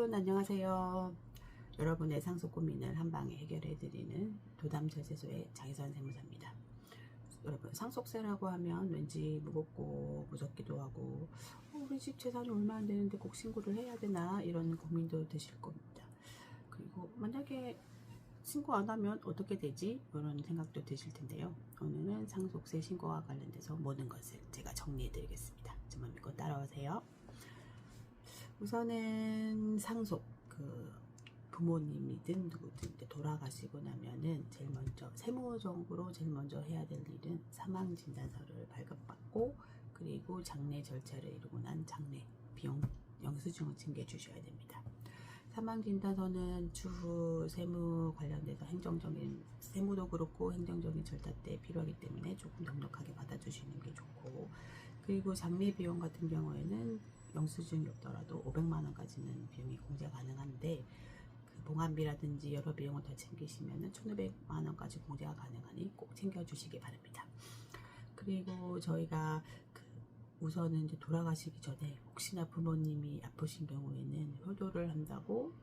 여러분 안녕하세요. 여러분의 상속 고민을 한방에 해결해드리는 도담절세소의 장희선 세무사입니다. 여러분, 상속세라고 하면 왠지 무겁고 무섭기도 하고 우리 집 재산이 얼마 안 되는데 꼭 신고를 해야 되나 이런 고민도 드실 겁니다. 그리고 만약에 신고 안 하면 어떻게 되지? 이런 생각도 드실 텐데요. 오늘은 상속세 신고와 관련돼서 모든 것을 제가 정리해 드리겠습니다. 저만 믿고 따라오세요. 우선은 상속, 부모님이든 누구든 돌아가시고 나면은 제일 먼저 세무적으로 제일 먼저 해야 될 일은 사망진단서를 발급받고, 그리고 장례 절차를 이루고 난 장례 비용 영수증을 챙겨주셔야 됩니다. 사망진단서는 추후 세무 관련돼서 행정적인 세무도 그렇고 행정적인 절차 때 필요하기 때문에 조금 넉넉하게 받아주시는 게 좋고, 그리고 장례 비용 같은 경우에는 영수증이 없더라도 500만 원까지는 비용이 공제 가능한데, 봉합비라든지 여러 비용을 더 챙기시면은 1,500만 원까지 공제가 가능하니 꼭 챙겨주시기 바랍니다. 그리고 저희가 우선은 이제 돌아가시기 전에 혹시나 부모님이 아프신 경우에는 효도를 한다고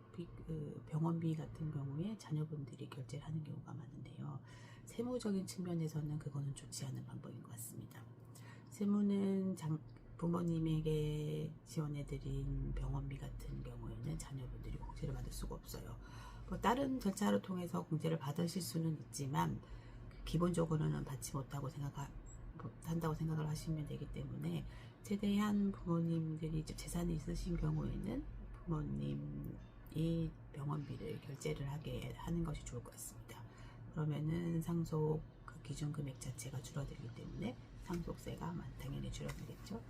병원비 같은 경우에 자녀분들이 결제를 하는 경우가 많은데요. 세무적인 측면에서는 그거는 좋지 않은 방법인 것 같습니다. 세무는 부모님에게 지원해드린 병원비 같은 경우에는 자녀분들이 공제를 받을 수가 없어요. 다른 절차를 통해서 공제를 받으실 수는 있지만 기본적으로는 받지 못하고 한다고 생각을 하시면 되기 때문에, 최대한 부모님들이 재산이 있으신 경우에는 부모님이 병원비를 결제를 하게 하는 것이 좋을 것 같습니다. 그러면은 상속 기준 금액 자체가 줄어들기 때문에 상속세가 당연히 줄어들겠죠.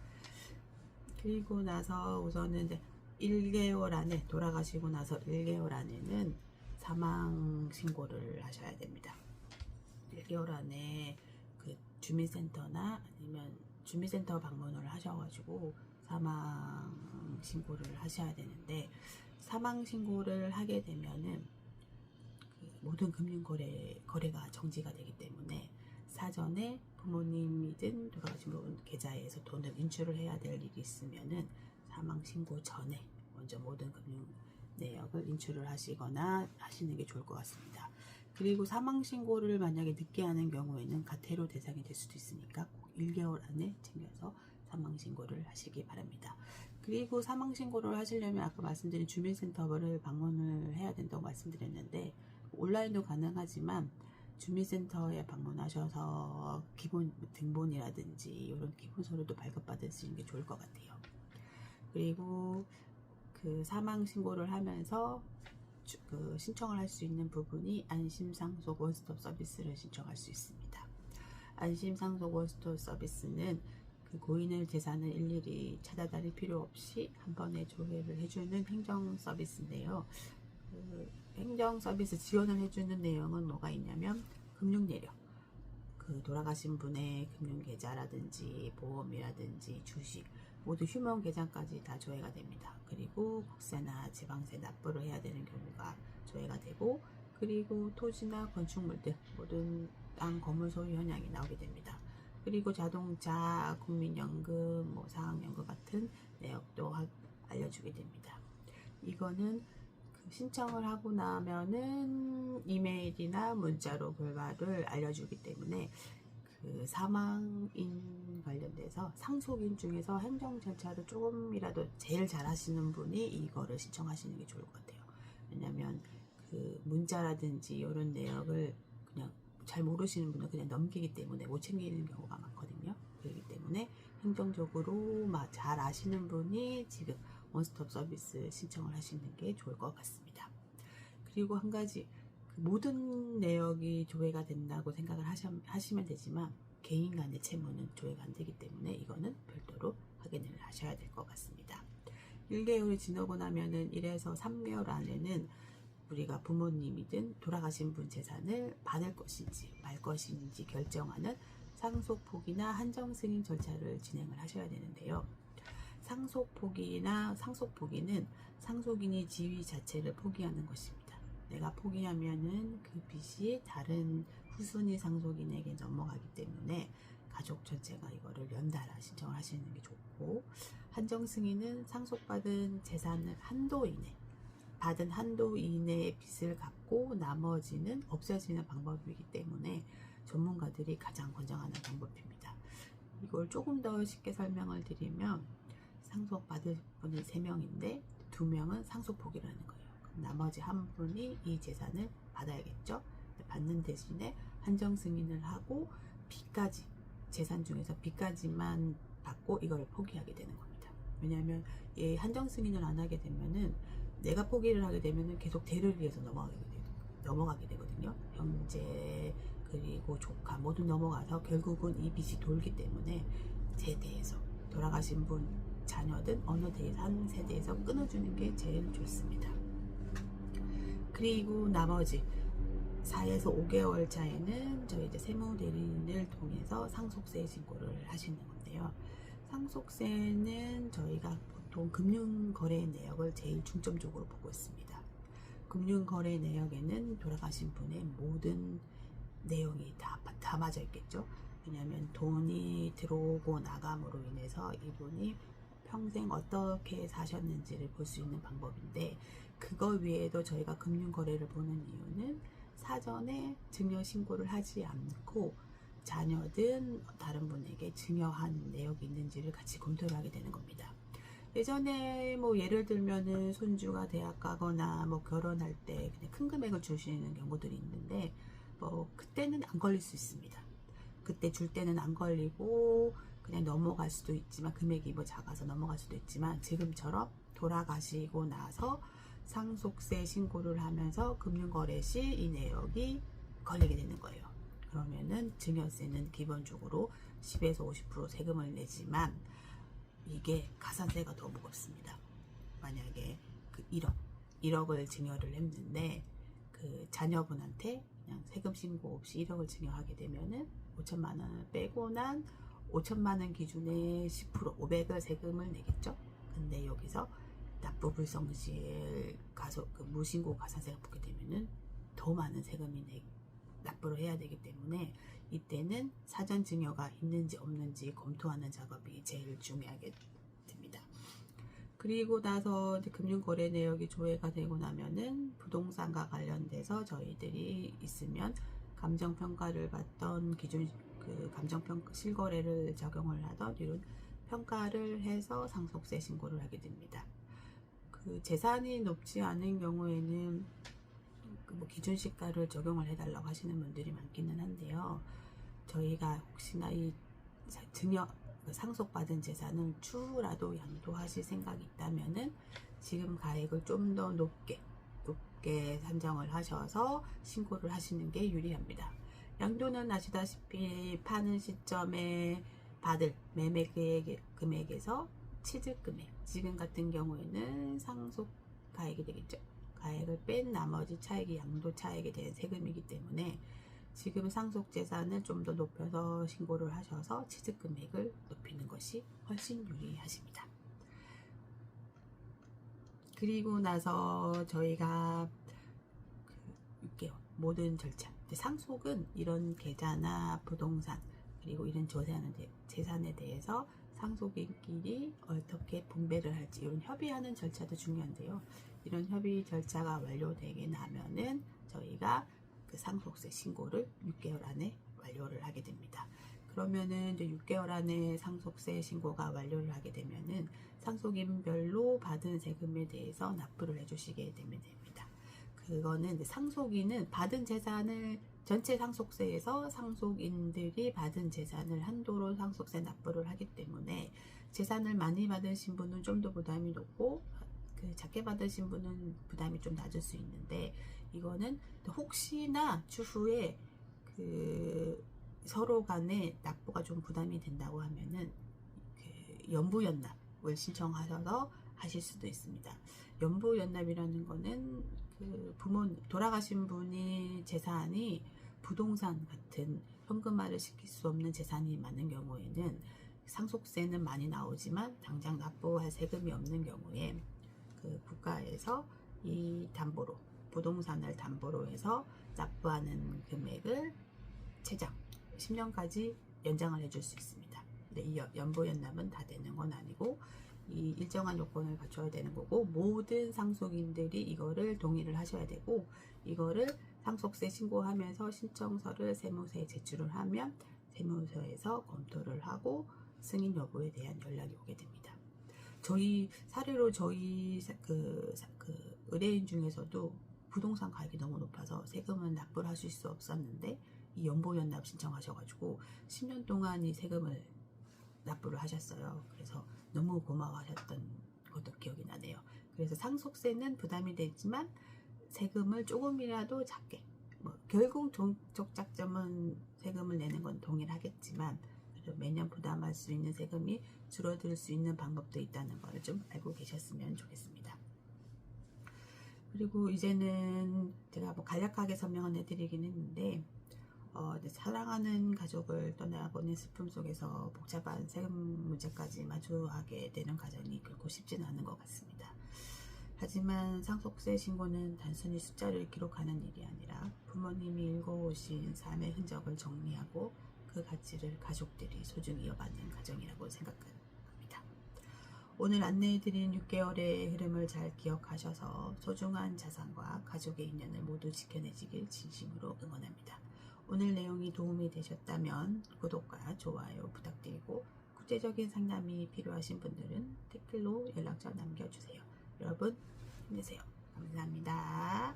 그리고 나서 우선은 이제 1개월 안에, 돌아가시고 나서 1개월 안에는 사망 신고를 하셔야 됩니다. 1개월 안에 주민센터나 아니면 주민센터 방문을 하셔가지고 사망 신고를 하셔야 되는데, 사망 신고를 하게 되면은 모든 금융 거래가 정지가 되기 때문에 사전에 부모님이든 돌아가신 분 계좌에서 돈을 인출을 해야 될 일이 있으면은 사망 신고 전에 먼저 모든 금융 내역을 인출을 하시거나 하시는 게 좋을 것 같습니다. 그리고 사망 신고를 만약에 늦게 하는 경우에는 가태료 대상이 될 수도 있으니까 꼭 1개월 안에 챙겨서 사망 신고를 하시기 바랍니다. 그리고 사망 신고를 하시려면 아까 말씀드린 주민센터를 방문을 해야 된다고 말씀드렸는데, 온라인도 가능하지만 주민센터에 방문하셔서 기본 등본이라든지 이런 기본 서류도 발급받으시는 게 좋을 것 같아요. 그리고 사망 신고를 하면서 신청을 할 수 있는 부분이 안심상속 원스톱 서비스를 신청할 수 있습니다. 안심상속 원스톱 서비스는 고인의 재산을 일일이 찾아다닐 필요 없이 한 번에 조회를 해주는 행정 서비스인데요. 행정 서비스 지원을 해주는 내용은 뭐가 있냐면, 금융 내역, 돌아가신 분의 금융 계좌라든지 보험이라든지 주식 모두 휴먼 계좌까지 다 조회가 됩니다. 그리고 국세나 지방세 납부를 해야 되는 경우가 조회가 되고, 그리고 토지나 건축물 등 모든 땅 건물 소유 현황이 나오게 됩니다. 그리고 자동차, 국민연금, 사학연금 같은 내역도 알려주게 됩니다. 이거는 신청을 하고 나면은 이메일이나 문자로 결과를 알려주기 때문에 사망인 관련돼서 상속인 중에서 행정 절차를 조금이라도 제일 잘 하시는 분이 이거를 신청하시는 게 좋을 것 같아요. 왜냐면 문자라든지 이런 내역을 그냥 잘 모르시는 분은 그냥 넘기기 때문에 못 챙기는 경우가 많거든요. 그렇기 때문에 행정적으로 잘 아시는 분이 지금 원스톱 서비스 신청을 하시는 게 좋을 것 같습니다. 그리고 한 가지, 모든 내역이 조회가 된다고 생각을 하시면 되지만 개인 간의 채무는 조회가 안 되기 때문에 이거는 별도로 확인을 하셔야 될 것 같습니다. 1개월이 지나고 나면은 1에서 3개월 안에는 우리가 부모님이든 돌아가신 분 재산을 받을 것인지 말 것인지 결정하는 상속 포기나 한정 승인 절차를 진행을 하셔야 되는데요. 상속 포기는 상속인이 지위 자체를 포기하는 것입니다. 내가 포기하면은 그 빚이 다른 후순위 상속인에게 넘어가기 때문에 가족 전체가 이거를 연달아 신청을 하시는 게 좋고, 한정 승인은 상속받은 재산을 한도 이내, 받은 한도 이내의 빚을 갚고 나머지는 없애지는 방법이기 때문에 전문가들이 가장 권장하는 방법입니다. 이걸 조금 더 쉽게 설명을 드리면 상속 받을 분이 3명인데 2명은 상속 포기를 하는 거예요. 그럼 나머지 한 분이 이 재산을 받아야겠죠. 받는 대신에 한정 승인을 하고 빚까지, 재산 중에서 빚까지만 받고 이걸 포기하게 되는 겁니다. 왜냐하면 이 한정 승인을 안 하게 되면은 내가 포기를 하게 되면은 계속 대를 위해서 넘어가게 되거든요. 형제 그리고 조카 모두 넘어가서 결국은 이 빚이 돌기 때문에 세대에서 돌아가신 분 자녀든 어느 한 세대에서 끊어주는 게 제일 좋습니다. 그리고 나머지 4에서 5개월 차에는 저희 이제 세무대리인을 통해서 상속세 신고를 하시는 건데요. 상속세는 저희가 보통 금융거래 내역을 제일 중점적으로 보고 있습니다. 금융거래 내역에는 돌아가신 분의 모든 내용이 다 담아져 있겠죠. 왜냐하면 돈이 들어오고 나감으로 인해서 이분이 평생 어떻게 사셨는지를 볼 수 있는 방법인데, 그거 외에도 저희가 금융거래를 보는 이유는 사전에 증여 신고를 하지 않고 자녀든 다른 분에게 증여한 내역이 있는지를 같이 검토를 하게 되는 겁니다. 예전에 뭐 예를 들면은 손주가 대학 가거나 뭐 결혼할 때 그냥 큰 금액을 주시는 경우들이 있는데 뭐 그때는 안 걸릴 수 있습니다. 그때 줄 때는 안 걸리고 그냥 넘어갈 수도 있지만, 금액이 뭐 작아서 넘어갈 수도 있지만, 지금처럼 돌아가시고 나서 상속세 신고를 하면서 금융거래 시 이 내역이 걸리게 되는 거예요. 그러면은 증여세는 기본적으로 10에서 50% 세금을 내지만 이게 가산세가 더 무겁습니다. 만약에 그 1억을 증여를 했는데 그 자녀분한테 그냥 세금 신고 없이 1억을 증여하게 되면은 5천만 원을 빼고 난 5천만 원 기준의 10% 500을 세금을 내겠죠. 근데 여기서 납부 불성실 그 무신고 가산세가 붙게 되면은 더 많은 세금이 납부를 해야 되기 때문에 이때는 사전 증여가 있는지 없는지 검토하는 작업이 제일 중요하게 됩니다. 그리고 나서 이제 금융거래 내역이 조회가 되고 나면은 부동산과 관련돼서 저희들이 있으면 감정평가를 받던 기준 그 감정평가 실거래를 적용을 하던 이런 평가를 해서 상속세 신고를 하게 됩니다. 그 재산이 높지 않은 경우에는 뭐 기준시가를 적용을 해달라고 하시는 분들이 많기는 한데요. 저희가 혹시나 이 증여 상속받은 재산을 추후라도 양도하실 생각이 있다면은 지금 가액을 좀 더 높게 산정을 하셔서 신고를 하시는 게 유리합니다. 양도는 아시다시피 파는 시점에 받을 매매 금액에서 취득 금액, 지금 같은 경우에는 상속 가액이 되겠죠. 가액을 뺀 나머지 차액이 양도 차액에 대한 세금이기 때문에 지금 상속 재산을 좀 더 높여서 신고를 하셔서 취득 금액을 높이는 것이 훨씬 유리하십니다. 그리고 나서 저희가 6개월 모든 절차, 상속은 이런 계좌나 부동산 그리고 이런 재산에 대해서 상속인끼리 어떻게 분배를 할지 이런 협의하는 절차도 중요한데요. 이런 협의 절차가 완료되게 나면은 저희가 그 상속세 신고를 6개월 안에 완료를 하게 됩니다. 그러면은 이제 6개월 안에 상속세 신고가 완료를 하게 되면은 상속인별로 받은 세금에 대해서 납부를 해주시게 되면 됩니다. 그거는 상속인은 받은 재산을 전체 상속세에서 상속인들이 받은 재산을 한도로 상속세 납부를 하기 때문에 재산을 많이 받으신 분은 좀 더 부담이 높고 그 작게 받으신 분은 부담이 좀 낮을 수 있는데, 이거는 혹시나 추후에 그 서로 간에 납부가 좀 부담이 된다고 하면은 그 연부연납을 신청하셔서 하실 수도 있습니다. 연부연납이라는 거는 그 돌아가신 분이 재산이 부동산 같은 현금화를 시킬 수 없는 재산이 많은 경우에는 상속세는 많이 나오지만 당장 납부할 세금이 없는 경우에 그 국가에서 이 담보로 부동산을 담보로 해서 납부하는 금액을 최장 10년까지 연장을 해줄 수 있습니다. 근데 이 연부연납은 다 되는 건 아니고 이 일정한 요건을 갖춰야 되는 거고, 모든 상속인들이 이거를 동의를 하셔야 되고, 이거를 상속세 신고하면서 신청서를 세무서에 제출을 하면 세무서에서 검토를 하고 승인 여부에 대한 연락이 오게 됩니다. 저희 사례로 저희 그 의뢰인 중에서도 부동산 가격이 너무 높아서 세금은 납부를 하실 수 없었는데, 이 연보연납 신청하셔가지고 10년 동안 이 세금을 납부를 하셨어요. 그래서 너무 고마워하셨던 것도 기억이 나네요. 그래서 상속세는 부담이 되지만 세금을 조금이라도 작게, 뭐 결국 종족 작점은 세금을 내는 건 동일하겠지만 매년 부담할 수 있는 세금이 줄어들 수 있는 방법도 있다는 걸 좀 알고 계셨으면 좋겠습니다. 그리고 이제는 제가 뭐 간략하게 설명을 해드리긴 했는데, 사랑하는 가족을 떠나보낸 슬픔 속에서 복잡한 세금 문제까지 마주하게 되는 과정이 결코 쉽지는 않은 것 같습니다. 하지만 상속세 신고는 단순히 숫자를 기록하는 일이 아니라 부모님이 읽어오신 삶의 흔적을 정리하고 그 가치를 가족들이 소중히 이어받는 과정이라고 생각합니다. 오늘 안내해드린 6개월의 흐름을 잘 기억하셔서 소중한 자산과 가족의 인연을 모두 지켜내시길 진심으로 응원합니다. 오늘 내용이 도움이 되셨다면 구독과 좋아요 부탁드리고, 구체적인 상담이 필요하신 분들은 댓글로 연락처 남겨주세요. 여러분 힘내세요. 감사합니다.